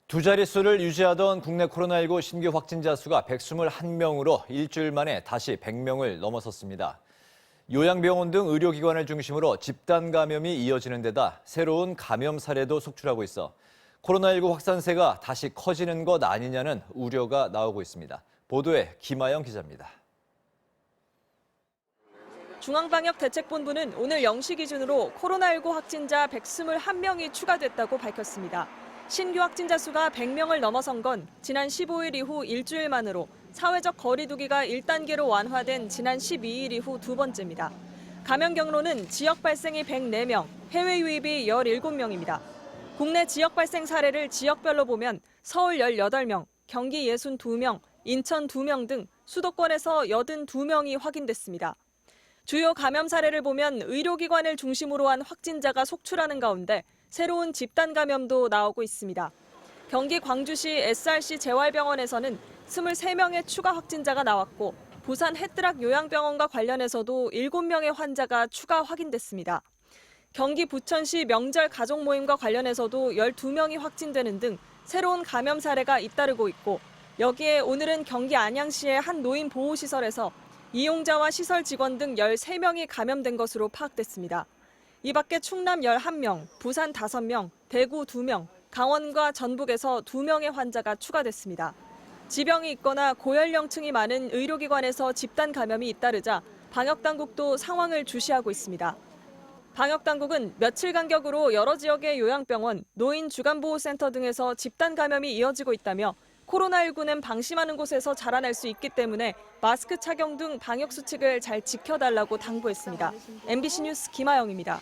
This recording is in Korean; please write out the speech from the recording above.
두 자릿수를 유지하던 국내 코로나19 신규 확진자 수가 121명으로 일주일 만에 다시 100명을 넘어섰습니다. 요양병원 등 의료기관을 중심으로 집단 감염이 이어지는 데다 새로운 감염 사례도 속출하고 있어 코로나19 확산세가 다시 커지는 것 아니냐는 우려가 나오고 있습니다. 보도에 김아영 기자입니다. 중앙방역대책본부는 오늘 0시 기준으로 코로나19 확진자 121명이 추가됐다고 밝혔습니다. 신규 확진자 수가 100명을 넘어선 건 지난 15일 이후 일주일 만으로 사회적 거리 두기가 1단계로 완화된 지난 12일 이후 두 번째입니다. 감염 경로는 지역 발생이 104명, 해외 유입이 17명입니다. 국내 지역 발생 사례를 지역별로 보면 서울 18명, 경기 62명, 인천 2명 등 수도권에서 82명이 확인됐습니다. 주요 감염 사례를 보면 의료기관을 중심으로 한 확진자가 속출하는 가운데 새로운 집단 감염도 나오고 있습니다. 경기 광주시 SRC 재활병원에서는 23명의 추가 확진자가 나왔고 부산 해뜨락 요양병원과 관련해서도 7명의 환자가 추가 확인됐습니다. 경기 부천시 명절 가족 모임과 관련해서도 12명이 확진되는 등 새로운 감염 사례가 잇따르고 있고 여기에 오늘은 경기 안양시의 한 노인 보호시설에서 이용자와 시설 직원 등 13명이 감염된 것으로 파악됐습니다. 이 밖에 충남 11명, 부산 5명, 대구 2명, 강원과 전북에서 2명의 환자가 추가됐습니다. 지병이 있거나 고연령층이 많은 의료기관에서 집단 감염이 잇따르자 방역당국도 상황을 주시하고 있습니다. 방역당국은 며칠 간격으로 여러 지역의 요양병원, 노인 주간보호센터 등에서 집단 감염이 이어지고 있다며 코로나19는 방심하는 곳에서 자라날 수 있기 때문에 마스크 착용 등 방역수칙을 잘 지켜달라고 당부했습니다. MBC 뉴스 김아영입니다.